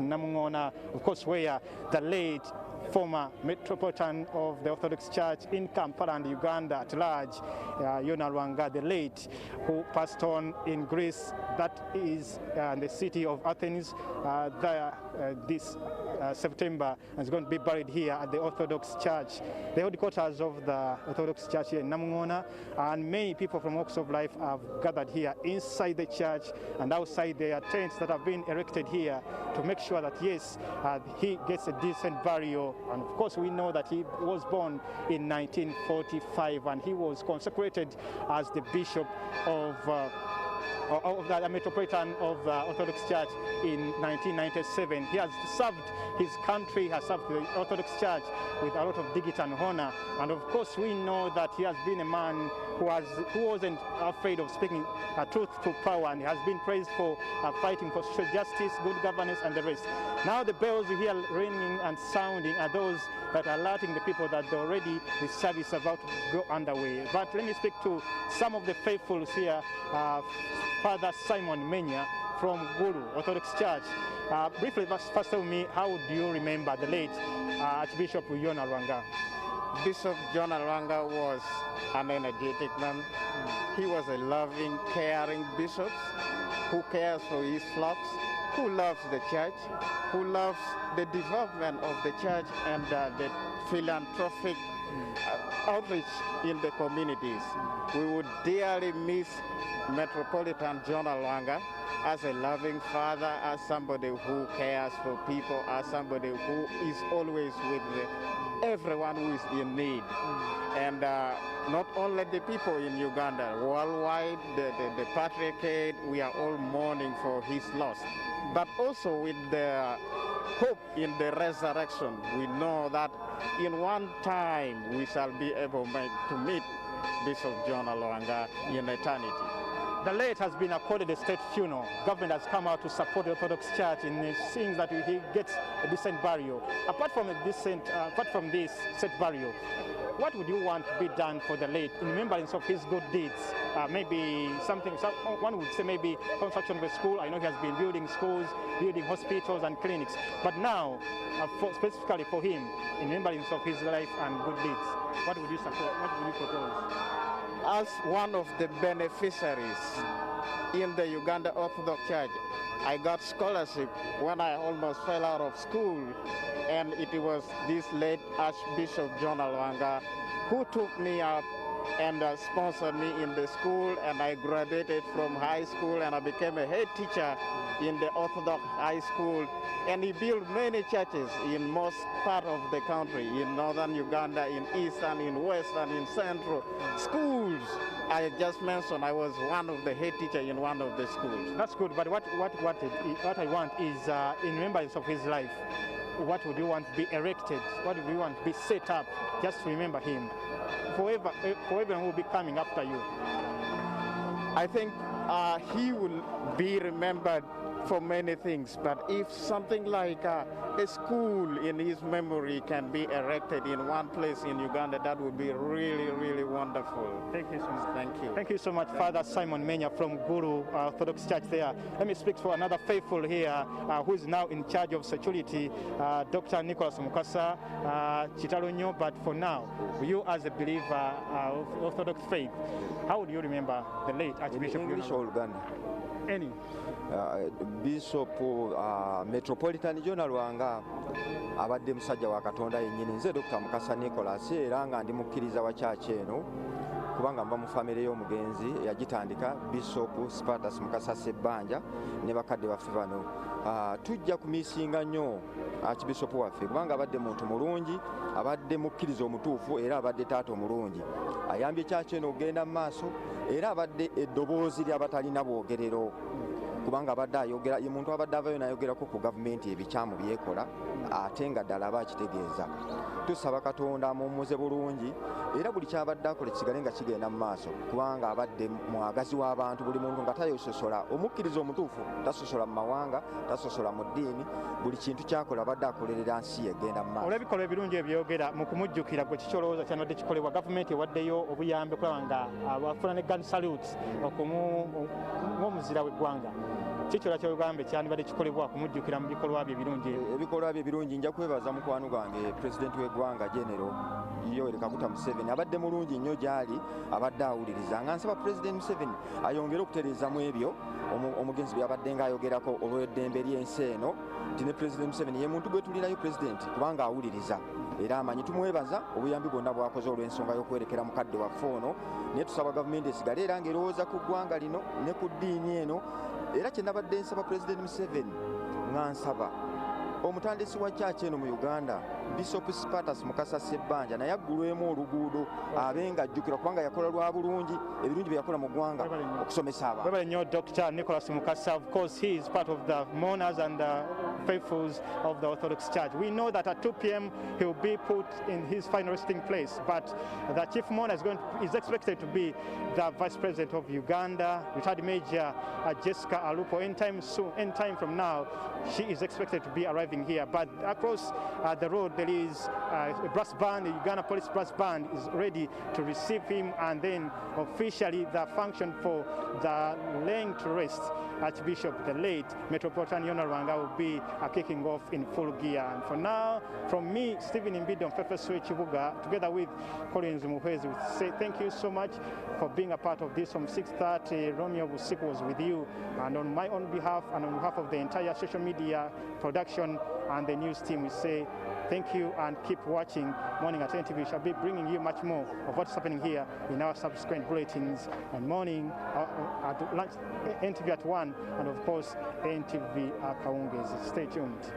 Namungona, of course, where the late former Metropolitan of the Orthodox Church in Kampala and Uganda at large, Jonah Lwanga, the late, who passed on in Greece, that is the city of Athens, this September, and is going to be buried here at the Orthodox Church, the headquarters of the Orthodox Church here in Namungona, and many people from walks of life have gathered here inside the church and outside their tents that have been erected here to make sure that, yes, he gets a decent burial. And of course, we know that he was born in 1945 and he was consecrated as the bishop of the Metropolitan of the Orthodox Church in 1997. He has served his country, has served the Orthodox Church with a lot of dignity and honor. And of course, we know that he has been a man who wasn't afraid of speaking truth to power, and he has been praised for fighting for social justice, good governance, and the rest. Now the bells you hear ringing and sounding are those that are alerting the people that already the service is about to go underway. But let me speak to some of the faithfuls here. Father Simon Menya from Guru Orthodox Church. Briefly, first tell me, how do you remember the late Archbishop Jonah Lwanga? Bishop Jonah Lwanga was an energetic man. He was a loving, caring bishop who cares for his flocks, who loves the church, who loves the development of the church and the philanthropic outreach in the communities. We would dearly miss Metropolitan Jonah Lwanga as a loving father, as somebody who cares for people, as somebody who is always with everyone who is in need. And not only the people in Uganda, worldwide, the patriarchate, we are all mourning for his loss. But also with the hope in the resurrection, we know that in one time we shall be able to meet Bishop Jonah Lwanga in eternity. The late has been accorded a state funeral. Government has come out to support the Orthodox Church in seeing that he gets a decent burial. Apart from this state burial, what would you want to be done for the late in remembrance of his good deeds? Maybe one would say maybe construction of a school. I know he has been building schools, building hospitals and clinics. But now, specifically for him, in remembrance of his life and good deeds, what would you support? What would you propose? As one of the beneficiaries in the Uganda Orthodox Church, I got scholarship when I almost fell out of school, and it was this late Archbishop Jonah Lwanga who took me up and sponsored me in the school, and I graduated from high school and I became a head teacher in the Orthodox high school, and he built many churches in most part of the country, in northern Uganda, in eastern, in western, in central. Schools, I just mentioned, I was one of the head teacher in one of the schools. That's good, but what I want is in remembrance of his life, what would you want to be erected? What would you want to be set up just to remember him? For everyone who will be coming after you. I think he will be remembered for many things, but if something like a school in his memory can be erected in one place in Uganda, that would be really, really wonderful. Thank you so much. Thank you. Thank you so much, Father Simon Menya from Guru Orthodox Church there. Let me speak to another faithful here who is now in charge of security, Dr. Nicholas Mukasa Chitalonyo. But for now, you as a believer of Orthodox faith, how would you remember the late Archbishop English or Uganda? Any. Bishop Metropolitan Jonah Lwanga abadde musajja wa Katonda yennyini. Nze Dr. Mukasa Nicholas era nga ndi mukkiriza wa church eno kubanga mba mu famire y'omugenzi yagitandika Bishop Spartus Mukasa Sebbanja ne bakadde baffe bano. Tujja kumisinga nnyo Archbishop waffe kubanga abadde muntu mulungi, abadde mukkiriza omutuufu era abadde taata omulungi. Ayambye church eno okugenda mu maaso era abadde eddoboozi ly'abatalina bwogerero kubanga abadde ayogera, ye muntu abadde avayo n'ayogerako ku gavumenti ebikyamu byekola ate nga ddala aba akitegeeza. Tusaba Katonda amummuze bulungi era buli kyabadde akola kisigale nga kigenda mu maaso kubanga abadde mwagazi w'abantu, buli muntu nga tayososola. Omukkiriza omutuufu tasosola mu mawanga, tasosola mu ddiini, buli kintu kyakola abadde akolerera nsi egenda mu maaso. Olw'ebikolwa ebirungi ebyogera mu kumujjukira gwe kikyolowooza kyanabadde kikolebwa, gavumenti ewaddeyo obuyambi kulaba nga abafuna ne gun salutes ng'omuzira w'eggwanga. kikyula kyogambe kyandibadde kikolebwa kumujjukira mu bikolwa bye ebirungi. Ebikolwa bye ebirungi nja kwebaza mukwano gwange pulezidenti w'eggwanga Genero Yoweri Kaguta Museveni abadde mulungi nnyo gy'ali, abadde awuliriza nga nsaba pulezidenti Museveni ayongere okutereezamu ebyo omugenzi bye yabadde ng'ayogerako olw'eddembe ly'ensi eno, nti ne pulezidenti Museveni ye muntu gwe tulirayo pulezidenti kubanga awuliriza era amanyi. Tumwebaza obuyambi bwonna bwakoze olw'ensonga y'okwerekera mukadde waffe ono, naye tusaba gavumenti esigale era ng'erowooza ku ggwanga lino ne ku ddiini eno. Era kye nabadde nsaba pulezidenti Museveni nga nsaba omutandisi wa kyaki eno mu Uganda Bishop Spartus Mukasa Ssebbanja naye aggulwemu oluguudo abe ng'ajjukirwa kubanga yakola lwa bulungi ebirungi bye yakola mu ggwanga okusomesa abantu. Webale nnyo Dr. Nicholas Mukasa. Of course, he is part of the mourners and the faithfuls of the Orthodox Church. We know that at 2 p.m. he will be put in his final resting place, but the chief mourner is expected to be the Vice President of Uganda, retired Major Jessica Alupo. Anytime from now, she is expected to be arriving here. But across the road, there is a brass band, the Uganda Police brass band is ready to receive him, and then officially the function for the laying to rest Archbishop, the late Metropolitan Jonah Lwanga, will be kicking off in full gear. And for now, from me, Stephen Imbido, Fefe Swe Chibuga, together with Collins Muhwezi, we say thank you so much for being a part of this. From 6:30, Romeo Busiku was with you, and on my own behalf and on behalf of the entire social media production and the news team, we say thank you and keep watching Morning at NTV. We shall be bringing you much more of what's happening here in our subsequent bulletins and morning at lunch, NTV at 1, and of course NTV Kaungezi. Stay tuned.